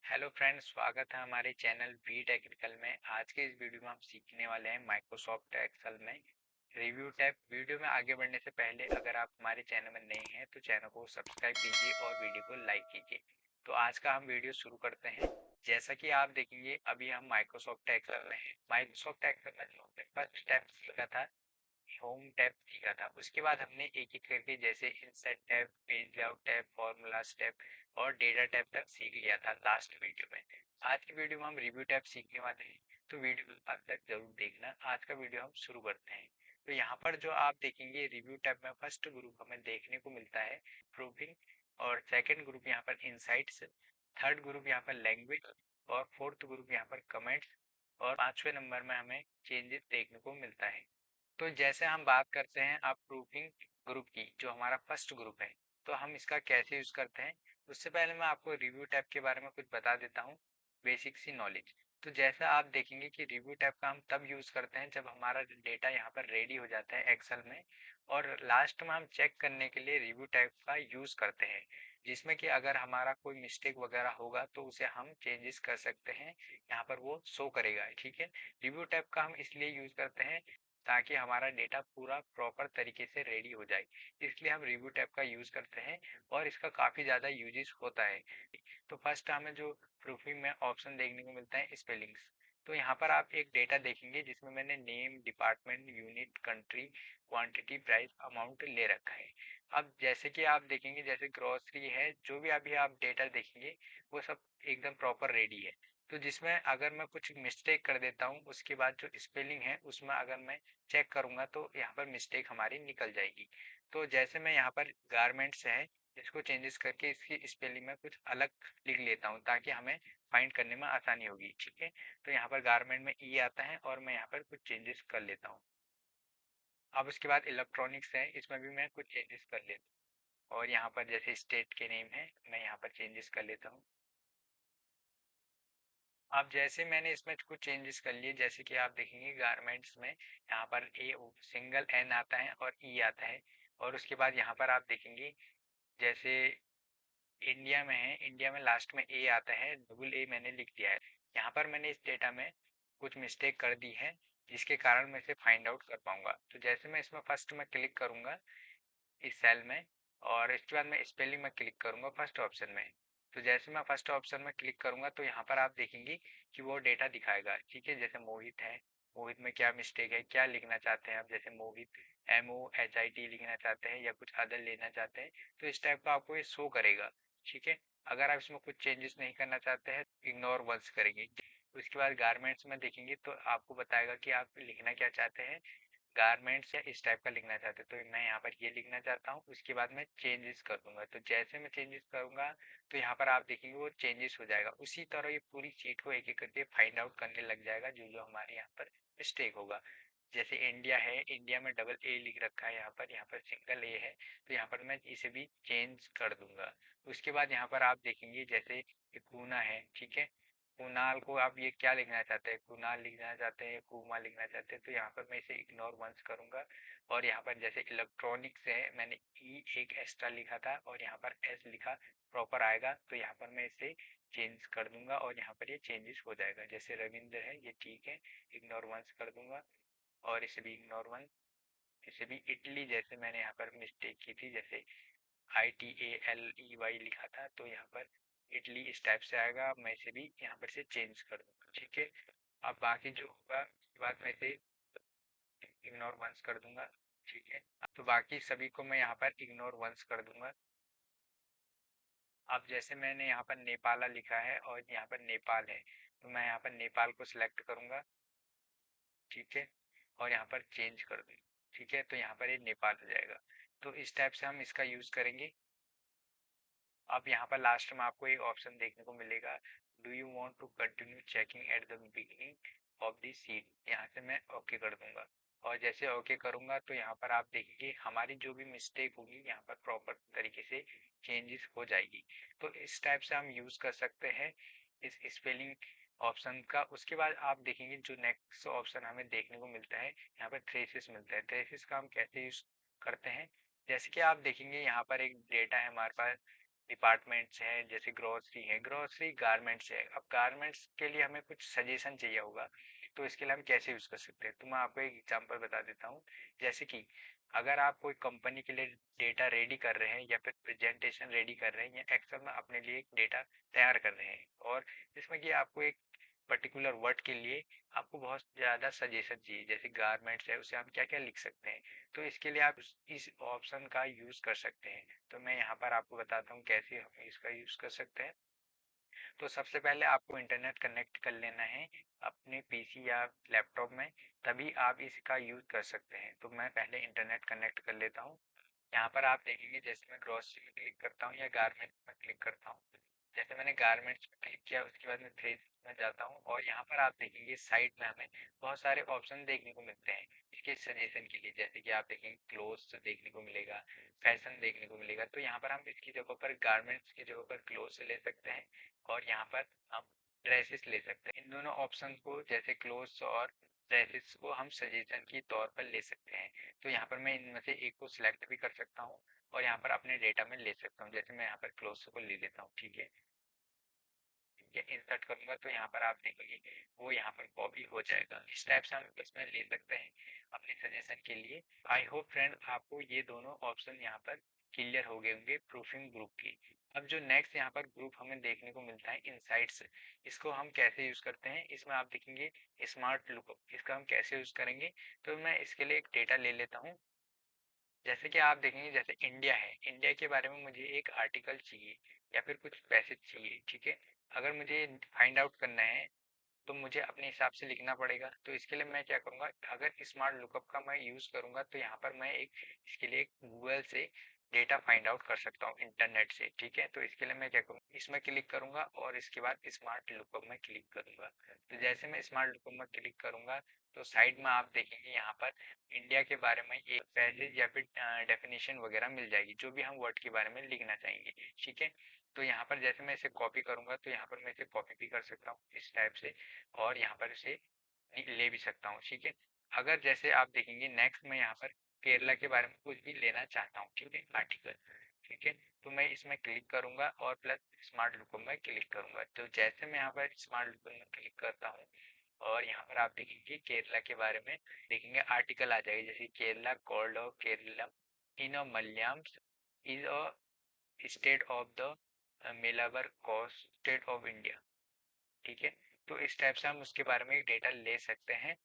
Hello friends, स्वागत है हमारे चैनल वी टेक्निकल में। आज के इस वीडियो में हम सीखने वाले हैं माइक्रोसॉफ्ट एक्सेल में रिव्यू टैब। वीडियो में आगे बढ़ने से पहले अगर आप हमारे चैनल में नए हैं तो चैनल को सब्सक्राइब कीजिए और वीडियो को लाइक कीजिए। तो आज का हम वीडियो शुरू करते हैं। जैसा कि आप देखेंगे अभी हम माइक्रोसॉफ्ट एक्सेल में हैं। माइक्रोसॉफ्ट एक्सेल में जो हमने फर्स्ट टैब सीखा था, होम टैब सीखा था, उसके बाद हमने एक एक करके जैसे insert tab, page layout tab, formulas tab और डेटा टैब तक सीख लिया था लास्ट वीडियो में। आज की वीडियो में हम रिव्यू टैब सीखने वाले हैं, तो वीडियो अंत तक जरूर देखना। आज का वीडियो हम शुरू करते हैं। तो यहाँ पर जो आप देखेंगे रिव्यू टैब में फर्स्ट ग्रुप हमें देखने को मिलता है प्रूफिंग, और सेकंड ग्रुप यहाँ पर इंसाइट्स, थर्ड ग्रुप यहाँ पर लैंग्वेज और फोर्थ ग्रुप यहाँ पर कमेंट्स, और पांचवें नंबर में हमें चेंजेस देखने को मिलता है। तो जैसे हम बात करते हैं अब प्रूफिंग ग्रुप की, जो हमारा फर्स्ट ग्रुप है, तो हम इसका कैसे यूज करते हैं उससे पहले मैं आपको रिव्यू टैब के बारे में कुछ बता देता हूँ, बेसिक सी नॉलेज। तो जैसा आप देखेंगे कि रिव्यू टैब का हम तब यूज करते हैं जब हमारा डेटा यहाँ पर रेडी हो जाता है एक्सेल में, और लास्ट में हम चेक करने के लिए रिव्यू टैब का यूज करते हैं, जिसमें कि अगर हमारा कोई मिस्टेक वगैरह होगा तो उसे हम चेंजेस कर सकते हैं, यहाँ पर वो शो करेगा। ठीक है, रिव्यू टैब का हम इसलिए यूज करते हैं ताकि हमारा डेटा पूरा प्रॉपर तरीके से रेडी हो जाए, इसलिए हम रिव्यू टैब का यूज करते हैं और इसका काफी ज्यादा यूजेस होता है। तो फर्स्ट हमें जो प्रूफिंग में ऑप्शन देखने को मिलता है स्पेलिंग्स। तो यहाँ पर आप एक डेटा देखेंगे जिसमें मैंने name, department, unit, country, quantity, price, amount ले रखा है। अब जैसे कि आप देखेंगे जैसे ग्रोसरी है, जो भी अभी आप डेटा देखेंगे वो सब एकदम प्रॉपर रेडी है। तो जिसमें अगर मैं कुछ मिस्टेक कर देता हूँ उसके बाद जो स्पेलिंग है उसमें अगर मैं चेक करूंगा तो यहाँ पर मिस्टेक हमारी निकल जाएगी। तो जैसे मैं यहाँ पर गारमेंट्स है, इसको चेंजेस करके इसकी स्पेलिंग में कुछ अलग लिख लेता हूँ ताकि हमें फाइंड करने में आसानी होगी। ठीक है, तो यहाँ पर गारमेंट में ई आता है और मैं यहाँ पर कुछ चेंजेस कर लेता हूँ। अब उसके बाद इलेक्ट्रॉनिक्स है, इसमें भी मैं कुछ चेंजेस कर लेता हूँ, और यहाँ पर जैसे स्टेट के नेम है मैं यहाँ पर चेंजेस कर लेता हूँ। अब जैसे मैंने इसमें कुछ चेंजेस कर लिए, जैसे कि आप देखेंगे गारमेंट्स में यहाँ पर ए सिंगल एन आता है और ई आता है, और उसके बाद यहाँ पर आप देखेंगे जैसे इंडिया में है, इंडिया में लास्ट में ए आता है, डबल ए मैंने लिख दिया है। यहाँ पर मैंने इस डेटा में कुछ मिस्टेक कर दी है जिसके कारण मैं इसे फाइंड आउट कर पाऊंगा। तो जैसे मैं इसमें फर्स्ट में क्लिक करूंगा इस सेल में, और इसके बाद मैं स्पेलिंग में क्लिक करूंगा फर्स्ट ऑप्शन में। तो जैसे मैं फर्स्ट ऑप्शन में क्लिक करूंगा तो यहाँ पर आप देखेंगे कि वो डेटा दिखाएगा। ठीक है, जैसे मोहित है, मोहित में क्या मिस्टेक है, क्या लिखना चाहते हैं आप, जैसे मोहित MOHIT लिखना चाहते हैं या कुछ अदर लेना चाहते हैं, तो इस टाइप का आपको ये शो करेगा। ठीक है, अगर आप इसमें कुछ चेंजेस नहीं करना चाहते हैं इग्नोर वंस करेंगे। उसके बाद गारमेंट्स में देखेंगे तो आपको बताएगा कि आप लिखना क्या चाहते हैं, गारमेंट्स या इस टाइप का लिखना चाहते हो तो मैं यहाँ पर ये लिखना चाहता हूँ। उसके बाद मैं चेंजेस कर दूंगा, तो जैसे मैं चेंजेस करूंगा तो यहाँ पर आप देखेंगे वो चेंजेस हो जाएगा। उसी तरह ये पूरी चीट को एक एक करके फाइंड आउट करने लग जाएगा जो जो हमारे यहाँ पर मिस्टेक होगा। जैसे इंडिया है, इंडिया में डबल ए लिख रखा है, यहाँ पर सिंगल ए है, तो यहाँ पर मैं इसे भी चेंज कर दूंगा। उसके बाद यहाँ पर आप देखेंगे जैसे पूना है, ठीक है, कुणाल को आप ये क्या लिखना चाहते हैं, कुणाल लिखना चाहते हैं, कुमा लिखना चाहते हैं, तो यहाँ पर मैं इसे इग्नोर वंस करूंगा। और यहाँ पर जैसे इलेक्ट्रॉनिक्स है, मैंने ई एक एक्स्ट्रा लिखा था और यहाँ पर एस लिखा प्रॉपर आएगा, तो यहाँ पर मैं इसे चेंज कर दूंगा और यहाँ पर ये चेंजेस हो जाएगा। जैसे रविंद्र है, ये ठीक है, इग्नोर वंस कर दूंगा, और इसे भी इग्नोर वन। इसे भी इटली, जैसे मैंने यहाँ पर मिस्टेक की थी, जैसे ITALEY लिखा था, तो यहाँ पर इटली इस टाइप से आएगा, मैं इसे भी यहाँ पर से चेंज कर दूंगा। ठीक है, अब बाकी जो होगा उसके बाद मैं इसे इग्नोर वंस कर दूंगा। ठीक है, तो बाकी सभी को मैं यहाँ पर इग्नोर वंस कर दूंगा। अब जैसे मैंने यहाँ पर नेपाला लिखा है और यहाँ पर नेपाल है, तो मैं यहाँ पर नेपाल को सिलेक्ट करूंगा। ठीक है, और यहाँ पर चेंज कर दूंगा। ठीक है, तो यहाँ पर ये नेपाल हो जाएगा। तो इस टाइप से हम इसका यूज करेंगे। अब यहाँ पर लास्ट में आपको एक ऑप्शन देखने को मिलेगा, do you want to continue checking at the beginning of the seat, यहाँ से मैं ओके कर दूंगा। और जैसे ओके करूंगा तो यहाँ पर आप देखिए हमारी जो भी मिस्टेक होगी यहाँ पर प्रॉपर तरीके से चेंजेस हो जाएगी। तो इस टाइप से हम यूज कर सकते हैं इस स्पेलिंग ऑप्शन का। उसके बाद आप देखेंगे जो नेक्स्ट ऑप्शन हमें देखने को मिलता है, यहाँ पर थ्रेसिस मिलता है। थ्रेसिस का हम कैसे यूज करते हैं, जैसे कि आप देखेंगे यहाँ पर एक डेटा है हमारे पास, डिपार्टमेंट्स हैं, जैसे ग्रोसरी है, ग्रोसरी गारमेंट्स है। अब गारमेंट्स के लिए हमें कुछ सजेशन चाहिए होगा, तो इसके लिए हम कैसे यूज़ कर सकते हैं, तो मैं आपको एक एग्जांपल बता देता हूँ। जैसे कि अगर आप कोई कंपनी के लिए डेटा रेडी कर रहे हैं या फिर प्रेजेंटेशन रेडी कर रहे हैं या एक्सेल में अपने लिए एक डेटा तैयार कर रहे हैं, और जिसमें कि आपको एक पर्टिकुलर वर्ड के लिए आपको बहुत ज़्यादा सजेशन चाहिए, जैसे गारमेंट्स है उसे हम क्या क्या लिख सकते हैं, तो इसके लिए आप इस ऑप्शन का यूज़ कर सकते हैं। तो मैं यहाँ पर आपको बताता हूँ कैसे हम इसका यूज़ कर सकते हैं। तो सबसे पहले आपको इंटरनेट कनेक्ट कर लेना है अपने पीसी या लैपटॉप में, तभी आप इसका यूज़ कर सकते हैं। तो मैं पहले इंटरनेट कनेक्ट कर लेता हूँ। यहाँ पर आप देखेंगे जैसे मैं ग्रोसरी में क्लिक करता हूँ या गारमेंट में क्लिक करता हूँ, जैसे मैंने गारमेंट्स में क्लिक किया उसके बाद मैं थ्रेड्स में जाता हूँ, और यहाँ पर आप देखेंगे साइड में हमें बहुत सारे ऑप्शन देखने को मिलते हैं इसके सजेशन के लिए। जैसे कि आप देखेंगे क्लोथ्स देखने को मिलेगा, फैशन देखने को मिलेगा, तो यहाँ पर हम इसकी जगह पर गारमेंट्स की जगह पर क्लोथ्स ले सकते हैं, और यहाँ पर हम ड्रेसेस ले सकते हैं। इन दोनों ऑप्शन को, जैसे क्लोथ्स और ड्रेसेस को, हम सजेशन के तौर पर ले सकते हैं। तो यहाँ पर मैं इनमें से एक को सिलेक्ट भी कर सकता हूँ और यहाँ पर अपने डेटा में ले सकता हूँ। जैसे मैं यहाँ पर क्लोथ्स को ले लेता हूँ, ठीक है, या इंसर्ट करूंगा तो यहाँ पर आप देखेंगे वो यहाँ पर कॉपी हो जाएगा। इस टाइप से हम इसमें ले सकते हैं अपने सजेशन के लिए। आई होप फ्रेंड आपको ये दोनों ऑप्शन यहाँ पर क्लियर हो गए होंगे प्रूफिंग ग्रुप की। अब जो नेक्स्ट यहाँ पर ग्रुप हमें देखने को मिलता है इनसाइट्स, इसको हम कैसे यूज करते हैं, इसमें आप देखेंगे स्मार्ट लुकअप, इसका हम कैसे यूज करेंगे। तो मैं इसके लिए एक डेटा ले लेता हूँ। जैसे कि आप देखेंगे जैसे इंडिया है, इंडिया के बारे में मुझे एक आर्टिकल चाहिए या फिर कुछ पैसेज चाहिए, ठीक है। अगर मुझे फाइंड आउट करना है तो मुझे अपने हिसाब से लिखना पड़ेगा। तो इसके लिए मैं क्या करूँगा, अगर स्मार्ट लुकअप का मैं यूज़ करूँगा तो यहाँ पर मैं एक इसके लिए गूगल से डेटा फाइंड आउट कर सकता हूँ इंटरनेट से, ठीक है। तो इसके लिए मैं क्या करूँगा, इसमें क्लिक करूँगा और इसके बाद स्मार्ट लुकअप में क्लिक करूँगा। तो जैसे मैं स्मार्ट लुकअप में क्लिक करूँगा तो साइड में आप देखेंगे यहाँ पर इंडिया के बारे में एक पैसेज या फिर डेफिनेशन वगैरह मिल जाएगी, जो भी हम वर्ड के बारे में लिखना चाहेंगे, ठीक है। तो यहाँ पर जैसे मैं इसे कॉपी करूँगा तो यहाँ पर मैं इसे कॉपी भी कर सकता हूँ इस टाइप से, और यहाँ पर इसे ले भी सकता हूँ, ठीक है। अगर जैसे आप देखेंगे नेक्स्ट में यहाँ पर केरला के बारे में कुछ भी लेना चाहता हूँ, ठीक है, आर्टिकल, ठीक है। तो मैं इसमें क्लिक करूंगा और प्लस स्मार्ट लुकअप में क्लिक करूंगा। तो जैसे मैं यहाँ पर स्मार्ट लुकअप में क्लिक करता हूँ और यहाँ पर आप देखेंगे केरला के बारे में देखेंगे आर्टिकल आ जाएगी, जैसे Kerala called of Keralam in a Malayalam is a state of the Malabar coast state of India, ठीक है। तो इस टाइप से हम उसके बारे में एक डेटा ले सकते हैं।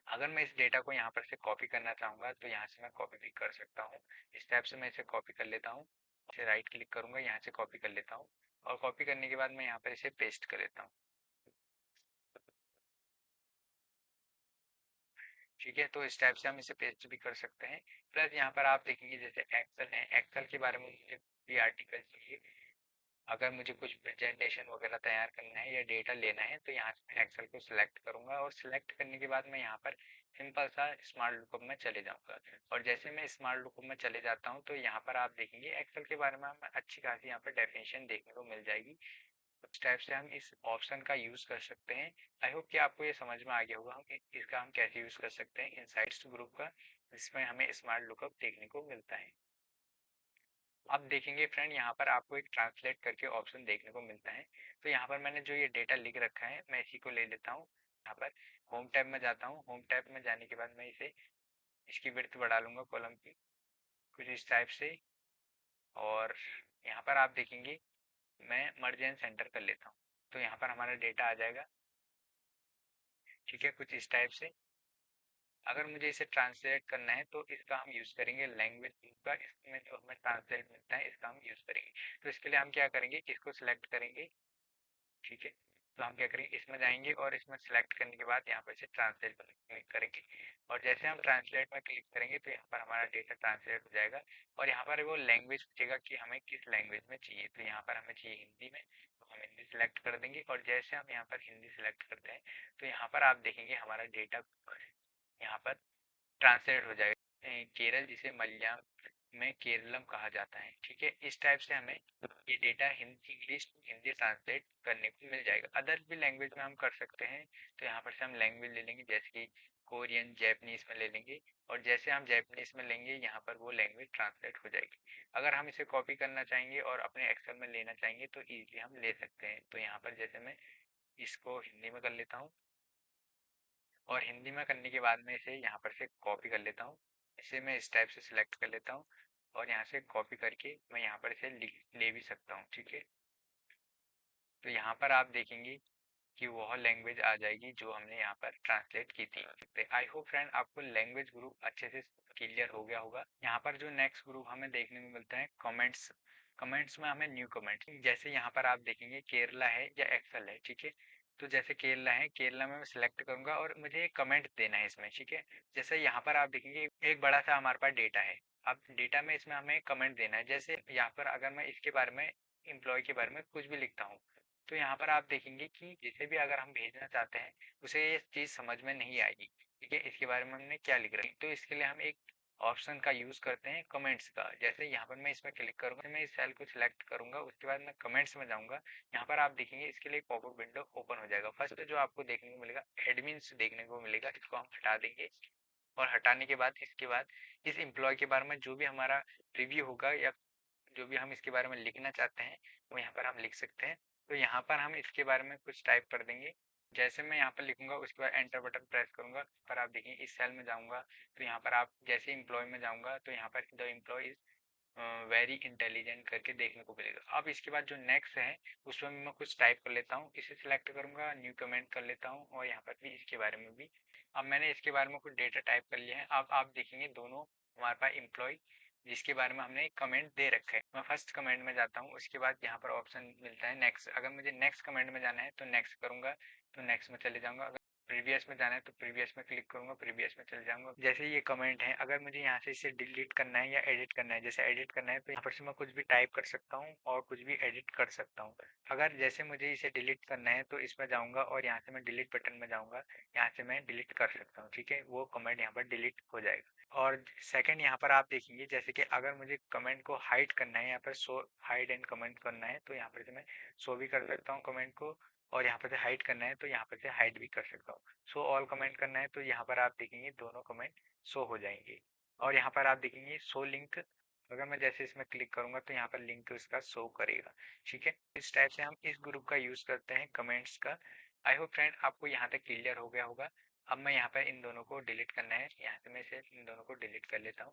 अगर मैं इस डेटा को यहाँ पर से कॉपी करना चाहूँगा तो यहाँ से मैं कॉपी भी कर सकता हूँ। इस टाइप से मैं इसे कॉपी कर लेता हूँ, इसे राइट क्लिक करूँगा, यहाँ से कॉपी कर लेता हूँ, और कॉपी करने के बाद मैं यहाँ पर इसे पेस्ट कर लेता हूँ, ठीक है। तो इस टाइप से हम इसे पेस्ट भी कर सकते हैं। प्लस यहाँ पर आप देखेंगे जैसे एक्सेल है, एक्सेल के बारे में मुझे भी आर्टिकल चाहिए। अगर मुझे कुछ प्रेजेंटेशन वगैरह तैयार करना है या डेटा लेना है तो यहाँ से मैं एक्सेल को सिलेक्ट करूंगा, और सिलेक्ट करने के बाद मैं यहाँ पर सिंपल सा स्मार्ट लुकअप में चले जाऊंगा। और जैसे मैं स्मार्ट लुकअप में चले जाता हूँ तो यहाँ पर आप देखेंगे एक्सेल के बारे में हमें अच्छी खासी यहाँ पर डेफिनेशन देखने को मिल जाएगी। इस टाइप से हम इस ऑप्शन का यूज कर सकते हैं। आई होप कि आपको ये समझ में आ गया होगा हम इसका हम कैसे यूज कर सकते हैं इनसाइट्स ग्रुप का, जिसमें हमें स्मार्ट लुकअप देखने को मिलता है। अब देखेंगे फ्रेंड यहाँ पर आपको एक ट्रांसलेट करके ऑप्शन देखने को मिलता है। तो यहाँ पर मैंने जो ये डेटा लिख रखा है मैं इसी को ले लेता हूँ। यहाँ पर होम टैब में जाता हूँ, होम टैब में जाने के बाद मैं इसे इसकी विड्थ बढ़ा लूंगा कॉलम की कुछ इस टाइप से, और यहाँ पर आप देखेंगे मैं मर्ज एंड सेंटर कर लेता हूँ। तो यहाँ पर हमारा डेटा आ जाएगा, ठीक है, कुछ इस टाइप से। अगर मुझे इसे ट्रांसलेट करना है तो इसका हम यूज करेंगे लैंग्वेज का, इसमें जो हमें ट्रांसलेट मिलता है इसका हम यूज करेंगे। तो इसके लिए हम क्या करेंगे, इसको सिलेक्ट करेंगे, ठीक है। तो हम क्या करेंगे, इसमें जाएंगे और इसमें सेलेक्ट करने के बाद यहाँ पर से ट्रांसलेट पर क्लिक करेंगे, और जैसे हम ट्रांसलेट में क्लिक करेंगे तो यहाँ पर हमारा डेटा ट्रांसलेट हो जाएगा, और यहाँ पर वो लैंग्वेज पूछेगा कि हमें किस लैंग्वेज में चाहिए। तो यहाँ पर हमें चाहिए हिंदी में, तो हम हिंदी सेलेक्ट कर देंगे, और जैसे हम यहाँ पर हिंदी सेलेक्ट करते हैं तो यहाँ पर आप देखेंगे हमारा डेटा यहाँ पर ट्रांसलेट हो जाएगा केरल जिसे मलयालम में केरलम कहा जाता है। ठीक है, इस टाइप से हमें ये data Hindi English Hindi translate करने को मिल जाएगा। अदर भी लैंग्वेज में हम कर सकते हैं, तो यहाँ पर से हम लैंग्वेज ले लेंगे, जैसे कि कोरियन जैपनीज में ले लेंगे, और जैसे हम जैपनीज में लेंगे यहाँ पर वो लैंग्वेज ट्रांसलेट हो जाएगी। अगर हम इसे कॉपी करना चाहेंगे और अपने एक्सेल में लेना चाहेंगे तो ईजिली हम ले सकते हैं। तो यहाँ पर जैसे मैं इसको हिंदी में कर लेता हूँ, और हिंदी में करने के बाद में इसे यहाँ पर से कॉपी कर लेता हूँ। इसे मैं इस टाइप से सिलेक्ट कर लेता हूँ, और यहाँ से कॉपी करके मैं यहाँ पर इसे लिख ले भी सकता हूँ। ठीक है, तो यहाँ पर आप देखेंगे कि वह लैंग्वेज आ जाएगी जो हमने यहाँ पर ट्रांसलेट की थी। आई होप फ्रेंड आपको लैंग्वेज ग्रुप अच्छे से क्लियर हो गया होगा। यहाँ पर जो नेक्स्ट ग्रुप हमें देखने को मिलता है कमेंट्स। कमेंट्स में हमें न्यू कमेंट, जैसे यहाँ पर आप देखेंगे केरला है या एक्सेल है। ठीक है, तो जैसे केरला है, केरला में मैं सिलेक्ट करूंगा और मुझे एक कमेंट देना है इसमें। ठीक है, जैसे यहाँ पर आप देखेंगे एक बड़ा सा हमारे पास डेटा है। अब डेटा में इसमें हमें कमेंट देना है। जैसे यहाँ पर अगर मैं इसके बारे में, एम्प्लॉय के बारे में कुछ भी लिखता हूँ, तो यहाँ पर आप देखेंगे कि जिसे भी अगर हम भेजना चाहते हैं उसे ये चीज़ समझ में नहीं आएगी। ठीक है, इसके बारे में हमने क्या लिख रहे हैं, तो इसके लिए हम एक ऑप्शन का यूज करते हैं कमेंट्स का। जैसे यहाँ पर मैं इसमें क्लिक करूंगा, मैं इस सेल को सिलेक्ट करूंगा, उसके बाद मैं कमेंट्स में जाऊंगा। यहाँ पर आप देखेंगे इसके लिए पॉपअप विंडो ओपन हो जाएगा। फर्स्ट जो आपको देखने को मिलेगा एडमिन्स देखने को मिलेगा, इसको हम हटा देंगे। और हटाने के बाद इसके बाद इस एम्प्लॉय के बारे में जो भी हमारा रिव्यू होगा या जो भी हम इसके बारे में लिखना चाहते हैं वो यहाँ पर हम लिख सकते हैं। तो यहाँ पर हम इसके बारे में कुछ टाइप कर देंगे। जैसे मैं यहाँ पर लिखूंगा उसके बाद एंटर बटन प्रेस करूंगा, पर आप देखिए इस सेल में जाऊंगा, तो यहाँ पर आप जैसे एम्प्लॉय में जाऊंगा तो यहाँ पर the employ is very intelligent करके देखने को मिलेगा। अब इसके बाद जो नेक्स्ट है उसमें मैं कुछ टाइप कर लेता हूँ, इसे सिलेक्ट करूंगा, न्यू कमेंट कर लेता हूँ, और यहाँ पर भी इसके बारे में भी अब मैंने इसके बारे में कुछ डेटा टाइप कर लिया है। अब आप देखेंगे दोनों हमारे पास एम्प्लॉय जिसके बारे में हमने एक कमेंट दे रखा है, मैं फर्स्ट कमेंट में जाता हूँ, उसके बाद यहाँ पर ऑप्शन मिलता है नेक्स्ट। अगर मुझे नेक्स्ट कमेंट में जाना है तो नेक्स्ट करूंगा, तो नेक्स्ट में चले जाऊंगा। अगर प्रीवियस में जाना है तो प्रीवियस में क्लिक करूंगा, प्रीवियस में चले जाऊंगा। जैसे ये कमेंट है, अगर मुझे यहाँ से इसे डिलीट करना है या एडिट करना है, जैसे एडिट करना है तो यहाँ पर से मैं कुछ भी टाइप कर सकता हूँ और कुछ भी एडिट कर सकता हूँ। अगर जैसे मुझे इसे डिलीट करना है तो इसमें जाऊंगा और यहाँ से मैं डिलीट बटन में जाऊंगा, यहाँ से मैं डिलीट कर सकता हूँ। ठीक है, वो कमेंट यहाँ पर डिलीट हो जाएगा। और सेकंड यहाँ पर आप देखेंगे जैसे कि अगर मुझे कमेंट को हाइड करना है, यहाँ पर शो हाइड एंड कमेंट करना है, तो यहाँ पर से मैं शो भी कर सकता हूँ कमेंट को, और यहाँ पर से हाइड करना है तो यहाँ पर से हाइड भी कर सकता हूँ। शो ऑल कमेंट करना है तो यहाँ पर आप देखेंगे दोनों कमेंट शो हो जाएंगे। और यहाँ पर आप देखेंगे शो लिंक, अगर मैं जैसे इसमें क्लिक करूंगा तो यहाँ पर लिंक उसका शो करेगा। ठीक है, इस टाइप से हम इस ग्रुप का यूज करते हैं कमेंट्स का। आई होप फ्रेंड आपको यहाँ तक क्लियर हो गया होगा। अब मैं यहाँ पर इन दोनों को डिलीट करना है, यहाँ से मैं इसे इन दोनों को डिलीट कर लेता हूँ।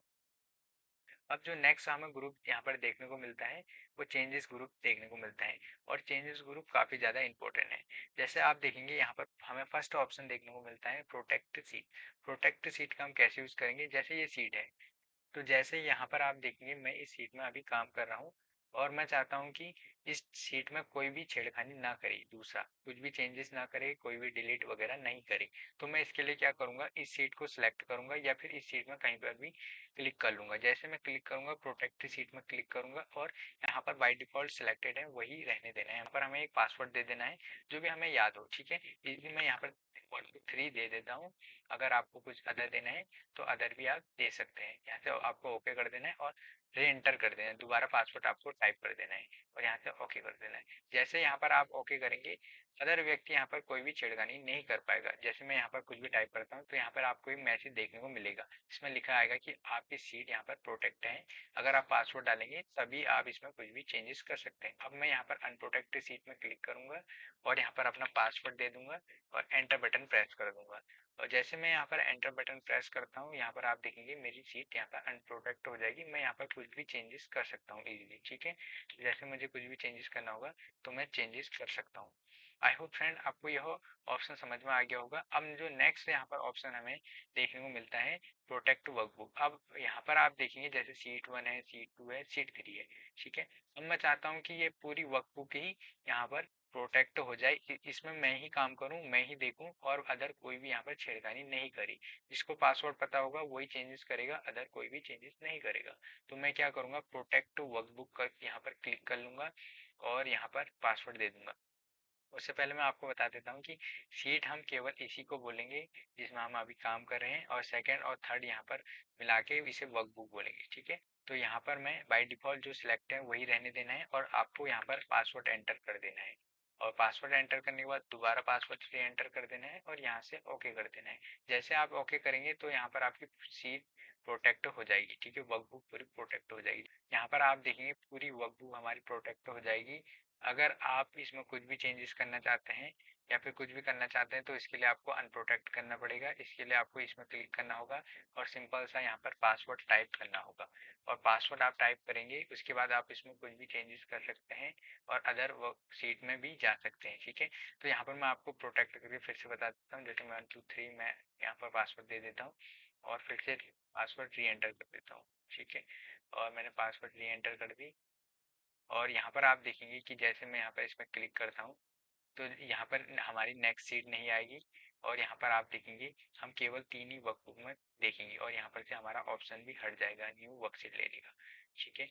अब जो नेक्स्ट हमें ग्रुप यहाँ पर देखने को मिलता है वो चेंजेस ग्रुप देखने को मिलता है, और चेंजेस ग्रुप काफी ज्यादा इंपॉर्टेंट है। जैसे आप देखेंगे यहाँ पर हमें फर्स्ट ऑप्शन देखने को मिलता है प्रोटेक्ट सीट। प्रोटेक्ट सीट का हम कैसे यूज करेंगे, जैसे ये सीट है, तो जैसे यहाँ पर आप देखेंगे मैं इस सीट में अभी काम कर रहा हूँ और मैं चाहता हूँ कि इस सीट में कोई भी छेड़खानी ना करे, दूसरा कुछ भी चेंजेस ना करे, कोई भी डिलीट वगैरह नहीं करे। तो मैं इसके लिए क्या करूंगा, इस सीट को सिलेक्ट करूंगा या फिर इस सीट में कहीं पर भी क्लिक कर लूंगा। जैसे मैं क्लिक करूंगा प्रोटेक्ट सीट में क्लिक करूंगा, और यहाँ पर बाय डिफॉल्ट सिलेक्टेड है वही रहने देना है। यहाँ पर हमें एक पासवर्ड दे देना है जो भी हमें याद हो। ठीक है, इसलिए मैं यहाँ पर 3 दे देता हूँ। अगर आपको कुछ अदर देना है तो अदर भी आप दे सकते हैं। यहाँ से आपको ओके कर देना है और रे एंटर कर देना है, दोबारा पासवर्ड आपको टाइप कर देना है और यहाँ से ओके कर देना है। जैसे यहाँ पर आप ओके करेंगे अदर व्यक्ति यहाँ पर कोई भी छेड़खानी नहीं कर पाएगा। जैसे मैं यहाँ पर कुछ भी टाइप करता हूँ तो यहाँ पर आपको एक मैसेज देखने को मिलेगा, इसमें लिखा आएगा कि आपकी सीट यहाँ पर प्रोटेक्ट है, अगर आप पासवर्ड डालेंगे तभी आप इसमें कुछ भी चेंजेस कर सकते हैं। अब मैं यहाँ पर अनप्रोटेक्टेड सीट में क्लिक करूंगा और यहाँ पर अपना पासवर्ड दे दूंगा और एंटर बटन प्रेस कर दूंगा। और जैसे मैं यहाँ पर एंटर बटन प्रेस करता हूँ यहाँ पर आप देखेंगे मेरी सीट यहाँ पर अनप्रोटेक्ट हो जाएगी। मैं यहाँ पर कुछ भी चेंजेस कर सकता हूँ इजीली। ठीक है, जैसे मुझे कुछ भी चेंजेस करना होगा तो मैं चेंजेस कर सकता हूँ। आई होप फ्रेंड आपको यह ऑप्शन समझ में आ गया होगा। अब जो नेक्स्ट यहाँ पर ऑप्शन हमें देखने को मिलता है प्रोटेक्ट वर्कबुक। अब यहाँ पर आप देखेंगे जैसे सीट 1 है, सीट 2 है, सीट 3 है। ठीक है, अब मैं चाहता हूँ कि ये पूरी वर्कबुक ही यहाँ पर प्रोटेक्ट हो जाए, इसमें मैं ही काम करूं, मैं ही देखूं और अदर कोई भी यहाँ पर छेड़खानी नहीं करी। जिसको पासवर्ड पता होगा वही चेंजेस करेगा, अदर कोई भी चेंजेस नहीं करेगा। तो मैं क्या करूंगा, प्रोटेक्ट वर्कबुक कर यहाँ पर क्लिक कर लूंगा और यहाँ पर पासवर्ड दे दूंगा। उससे पहले मैं आपको बता देता हूँ कि सीट हम केवल इसी को बोलेंगे जिसमें हम अभी काम कर रहे हैं, और सेकंड और थर्ड यहाँ पर मिला के इसे वर्कबुक बोलेंगे। ठीक है, तो यहाँ पर मैं बाय डिफ़ॉल्ट जो सिलेक्ट है वही रहने देना है और आपको यहाँ पर पासवर्ड एंटर कर देना है। और पासवर्ड एंटर करने के बाद दोबारा पासवर्ड री एंटर कर देना है और यहाँ से ओके कर देना है। जैसे आप ओके करेंगे तो यहाँ पर आपकी सीट प्रोटेक्ट हो जाएगी, ठीक है, वर्कबुक पूरी प्रोटेक्ट हो जाएगी। यहाँ पर आप देखेंगे पूरी वर्कबुक हमारी प्रोटेक्ट हो जाएगी। अगर आप इसमें कुछ भी चेंजेस करना चाहते हैं या फिर कुछ भी करना चाहते हैं तो इसके लिए आपको अनप्रोटेक्ट करना पड़ेगा। इसके लिए आपको इसमें क्लिक करना होगा और सिंपल सा यहाँ पर पासवर्ड टाइप करना होगा। और पासवर्ड आप टाइप करेंगे उसके बाद आप इसमें कुछ भी चेंजेस कर सकते हैं और अदर वर्क सीट में भी जा सकते हैं, ठीक है। तो यहाँ पर मैं आपको प्रोटेक्ट करके फिर से बता देता हूँ। जैसे मैं 1 2 3 मैं यहाँ पर पासवर्ड दे देता हूँ और फिर से पासवर्ड री एंटर कर देता हूँ, ठीक है। और मैंने पासवर्ड री एंटर कर दी और यहाँ पर आप देखेंगे कि जैसे मैं यहाँ पर इसमें क्लिक करता हूँ तो यहाँ पर हमारी नेक्स्ट सीट नहीं आएगी और यहाँ पर आप देखेंगे हम केवल 3 ही वर्कबुक में देखेंगे और यहाँ पर से हमारा ऑप्शन भी हट जाएगा न्यू वर्कशीट लेने का, ठीक है।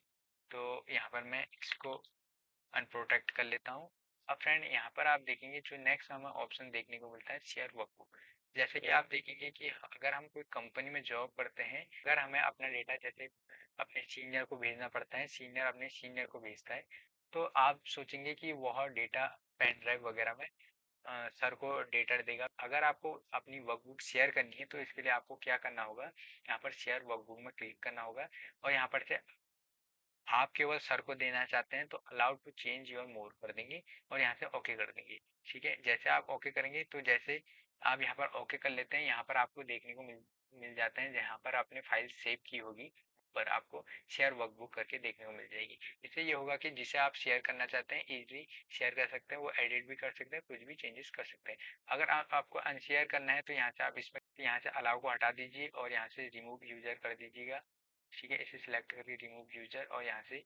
तो यहाँ पर मैं इसको अनप्रोटेक्ट कर लेता हूँ। अब फ्रेंड यहाँ पर आप देखेंगे जो नेक्स्ट हमें ऑप्शन देखने को मिलता है शेयर वर्कबुक। जैसे कि आप देखेंगे कि अगर हम कोई कंपनी में जॉब करते हैं, अगर हमें अपना डेटा जैसे अपने सीनियर को भेजना पड़ता है, सीनियर अपने सीनियर को भेजता है, तो आप सोचेंगे कि वह डेटा पेन ड्राइव वगैरह में सर को डेटा देगा। अगर आपको अपनी वर्कबुक शेयर करनी है तो इसके लिए आपको क्या करना होगा, यहाँ पर शेयर वर्कबुक में क्लिक करना होगा और यहाँ पर से आप केवल सर को देना चाहते हैं तो allowed to change your mode कर देंगे और यहाँ से ओके कर देंगे, ठीक है। जैसे आप ओके करेंगे तो जैसे आप यहाँ पर ओके कर लेते हैं यहाँ पर आपको देखने को मिल जाते हैं जहाँ पर आपने फाइल सेव की होगी पर आपको शेयर वर्कबुक करके देखने को मिल जाएगी। इससे ये होगा कि जिसे आप शेयर करना चाहते हैं इजीली शेयर कर सकते हैं, वो एडिट भी कर सकते हैं, कुछ भी चेंजेस कर सकते हैं। अगर आपको अनशेयर करना है तो यहाँ से आप इसमें यहाँ से अलाउ को हटा दीजिए और यहाँ से रिमूव यूजर कर दीजिएगा, ठीक है। इसे सिलेक्ट करके रिमूव यूजर और यहाँ से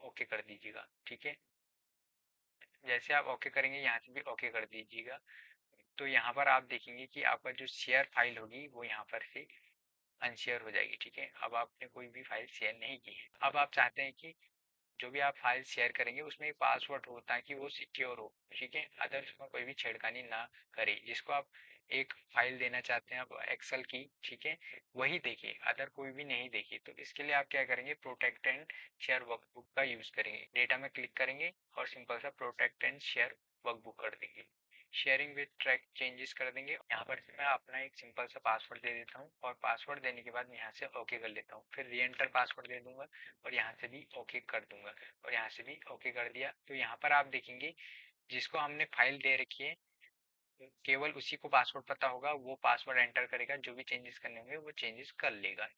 ओके कर दीजिएगा, ठीक है। जैसे आप ओके करेंगे यहाँ से भी ओके कर दीजिएगा तो यहाँ पर आप देखेंगे कि आपका जो शेयर फाइल होगी वो यहाँ पर से अनशेयर हो जाएगी, ठीक है। अब आपने कोई भी फाइल शेयर नहीं की है। अब आप चाहते हैं कि जो भी आप फाइल शेयर करेंगे उसमें एक पासवर्ड हो ताकि वो सिक्योर हो, ठीक है, अदर उसमें कोई भी छेड़खानी ना करे। जिसको आप एक फाइल देना चाहते हैं आप एक्सेल की, ठीक है, वही देखिए, अदर कोई भी नहीं देखिए। तो इसके लिए आप क्या करेंगे, प्रोटेक्ट एंड शेयर वर्कबुक का यूज करेंगे। डेटा में क्लिक करेंगे और सिंपल सा प्रोटेक्ट एंड शेयर वर्कबुक कर देंगे। शेयरिंग विद ट्रैक चेंजेस कर देंगे। यहाँ पर मैं अपना एक सिंपल सा पासवर्ड दे देता हूँ और पासवर्ड देने के बाद यहाँ से ओके कर लेता हूँ, फिर री एंटर पासवर्ड दे दूंगा और यहाँ से भी ओके कर दूंगा और यहाँ से भी ओके कर दिया। तो यहाँ पर आप देखेंगे जिसको हमने फाइल दे रखी है केवल उसी को पासवर्ड पता होगा, वो पासवर्ड एंटर करेगा, जो भी चेंजेस करने होंगे वो चेंजेस कर लेगा।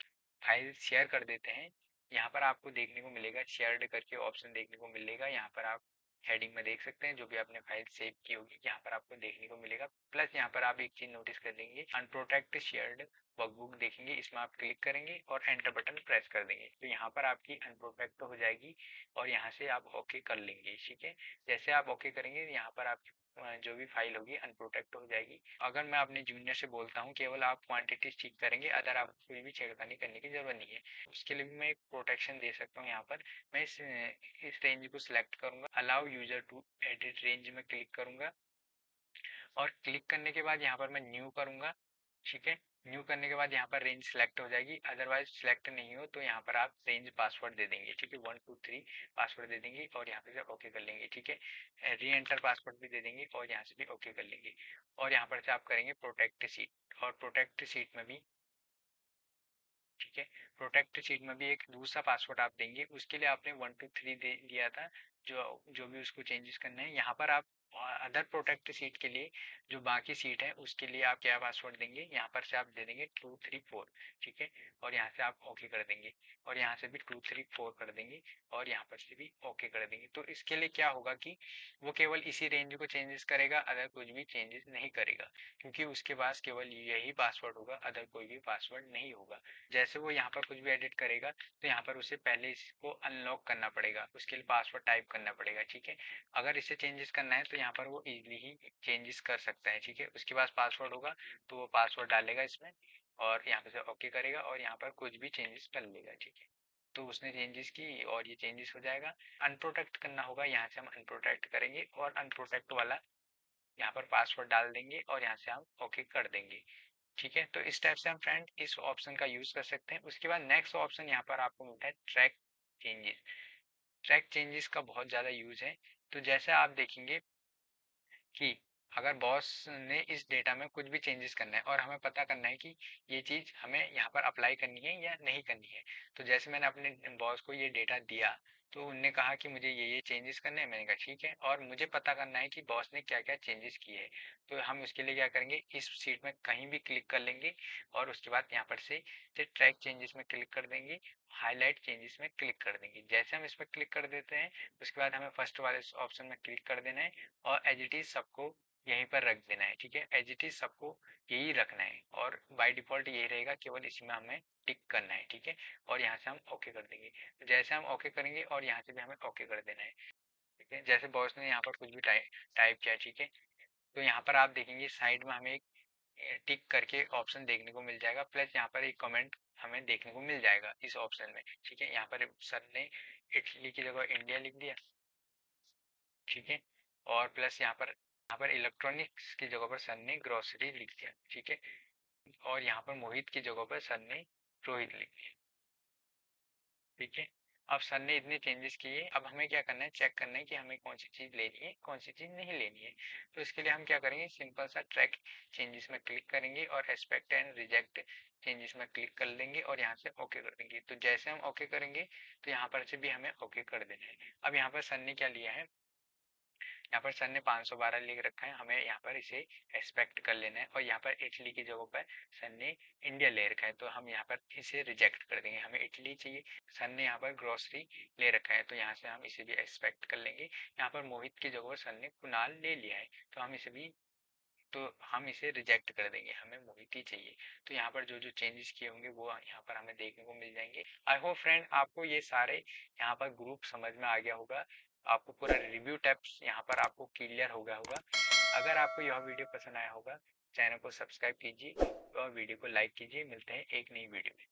फाइल शेयर कर देते हैं। यहाँ पर आपको देखने को मिलेगा शेयर्ड करके ऑप्शन देखने को मिलेगा। यहाँ पर आप हेडिंग में देख सकते हैं जो भी आपने फाइल सेव की होगी यहाँ पर आपको देखने को मिलेगा। प्लस यहाँ पर आप एक चीज नोटिस कर लेंगे, अनप्रोटेक्ट शेयर्ड वर्कबुक देखेंगे, इसमें आप क्लिक करेंगे और एंटर बटन प्रेस कर देंगे तो यहाँ पर आपकी अनप्रोटेक्ट हो जाएगी और यहाँ से आप ओके कर लेंगे, ठीक है। जैसे आप ओके करेंगे यहाँ पर आप जो भी फाइल होगी अनप्रोटेक्ट हो जाएगी। अगर मैं अपने जूनियर से बोलता हूँ केवल आप क्वांटिटी ठीक करेंगे, अदर आप कोई भी छेड़खानी करने की जरूरत नहीं है। उसके लिए भी मैं एक प्रोटेक्शन दे सकता हूँ। यहाँ पर मैं इस रेंज को सिलेक्ट करूंगा, allow user to edit range में क्लिक करूंगा और क्लिक करने के बाद यहाँ पर मैं न्यू करूंगा, ठीक है। न्यू करने के बाद यहाँ पर रेंज सिलेक्ट हो जाएगी, अदरवाइज सिलेक्ट नहीं हो तो यहाँ पर आप रेंज पासवर्ड दे देंगे, ठीक है, 1 2 3 पासवर्ड दे देंगे और यहाँ पे से ओके कर लेंगे, ठीक है। री एंटर पासवर्ड भी दे देंगे और यहाँ से भी ओके कर लेंगे और यहाँ पर से आप करेंगे प्रोटेक्ट सीट और प्रोटेक्ट सीट में भी, ठीक है, प्रोटेक्ट सीट में भी एक दूसरा पासवर्ड आप देंगे। उसके लिए आपने 1 2 3 दे दिया था, जो जो भी उसको चेंजेस करना है। यहाँ पर आप अदर प्रोटेक्ट सीट के लिए जो बाकी सीट है उसके लिए आप क्या पासवर्ड देंगे, यहाँ पर से आप दे देंगे 2 3 4, ठीक है। और यहाँ से आप ओके कर देंगे और यहाँ से भी 2 3 4 कर देंगे और यहाँ पर से भी ओके कर देंगे। तो इसके लिए क्या होगा कि वो केवल इसी रेंज को चेंजेस करेगा, अदर कुछ भी चेंजेस नहीं करेगा, क्योंकि उसके पास केवल यही पासवर्ड होगा, अदर कोई भी पासवर्ड नहीं होगा। जैसे वो यहाँ पर कुछ भी एडिट करेगा तो यहाँ पर उसे पहले इसको अनलॉक करना पड़ेगा, उसके लिए पासवर्ड टाइप करना पड़ेगा, ठीक है। अगर इसे चेंजेस करना है तो यहाँ पर वो इजीली ही चेंजेस कर सकता है, ठीक है। उसके पास पासवर्ड होगा तो वो पासवर्ड डालेगा इसमें और यहाँ पे से ओके करेगा और यहाँ पर कुछ भी चेंजेस कर लेगा, ठीक है। तो उसने चेंजेस की और ये चेंजेस हो जाएगा। अनप्रोटेक्ट करना होगा, यहाँ से हम अनप्रोटेक्ट करेंगे और अनप्रोटेक्ट वाला यहाँ पर पासवर्ड डाल देंगे और यहाँ से हम ओके कर देंगे। ठीक है, तो इस टाइप से हम फ्रेंड इस ऑप्शन का यूज कर सकते हैं। उसके बाद नेक्स्ट ऑप्शन यहाँ पर आपको मिलता है ट्रैक चेंजेस। ट्रैक चेंजेस का बहुत ज़्यादा यूज है। तो जैसे आप देखेंगे कि अगर बॉस ने इस डेटा में कुछ भी चेंजेस करना है और हमें पता करना है कि ये चीज़ हमें यहाँ पर अप्लाई करनी है या नहीं करनी है, तो जैसे मैंने अपने बॉस को ये डेटा दिया, तो उनने कहा कि मुझे ये चेंजेस करने हैं, मैंने कहा ठीक है, और मुझे पता करना है कि बॉस ने क्या क्या चेंजेस किए हैं। तो हम उसके लिए क्या करेंगे, इस शीट में कहीं भी क्लिक कर लेंगे और उसके बाद यहाँ पर से ट्रैक चेंजेस में क्लिक कर देंगे, हाईलाइट चेंजेस में क्लिक कर देंगे। जैसे हम इस पर क्लिक कर देते हैं, उसके बाद हमें फर्स्ट वाले ऑप्शन में क्लिक कर देना है और एज इट इज सबको यहीं पर रख देना है। ठीक है, एज इट इज सबको यही रखना है और बाय डिफॉल्ट यही रहेगा, केवल इसी में हमें टिक करना है। ठीक है, और यहाँ से हम ओके कर देंगे। तो जैसे हम ओके करेंगे और यहाँ से भी हमें ओके कर देना है। ठीक है, जैसे बॉस ने यहाँ पर कुछ भी टाइप किया, ठीक है, तो यहाँ पर आप देखेंगे साइड में हमें एक टिक करके ऑप्शन देखने को मिल जाएगा, प्लस यहाँ पर एक कमेंट हमें देखने को मिल जाएगा इस ऑप्शन में। ठीक है, यहाँ पर सर ने इटली की जगह इंडिया लिख दिया। ठीक है, और प्लस यहाँ पर इलेक्ट्रॉनिक्स की जगह पर सर ने ग्रोसरी लिख दिया। ठीक है, और यहाँ पर मोहित की जगह पर सर ने रोहित लिख दिया। ठीक है, अब सर ने इतने चेंजेस किए, अब हमें क्या करना है, चेक करना है कि हमें कौन सी चीज लेनी है, कौन सी चीज नहीं लेनी है। तो इसके लिए हम क्या करेंगे, सिंपल सा ट्रैक चेंजेस में क्लिक करेंगे और एक्सपेक्ट एंड रिजेक्ट चेंजेस में क्लिक कर लेंगे और यहाँ से ओके कर देंगे। तो जैसे हम ओके करेंगे तो यहाँ पर से भी हमें ओके कर देना है। अब यहाँ पर सर ने क्या लिया है, यहाँ पर सर ने 512 लिख रखा है, हमें यहाँ पर इसे एक्सपेक्ट कर लेना है। और यहाँ पर इटली की जगह पर सर ने इंडिया ले रखा है, तो हम यहाँ पर इसे रिजेक्ट कर देंगे, हमें इटली चाहिए। सर ने यहाँ पर ग्रोसरी ले रखा है, तो यहाँ से हम इसे भी एक्सपेक्ट कर लेंगे। यहाँ पर मोहित की जगह सर ने कुणाल ले लिया है, तो हम इसे रिजेक्ट कर देंगे, हमें मोहित ही चाहिए। तो यहाँ पर जो जो चेंजेस किए होंगे वो यहाँ पर हमें देखने को मिल जाएंगे। आई होप फ्रेंड आपको ये सारे यहाँ पर ग्रुप समझ में आ गया होगा, आपको पूरा रिव्यू टिप्स यहाँ पर आपको क्लियर हो गया होगा। अगर आपको यह वीडियो पसंद आया होगा, चैनल को सब्सक्राइब कीजिए और वीडियो को लाइक कीजिए। मिलते हैं एक नई वीडियो में।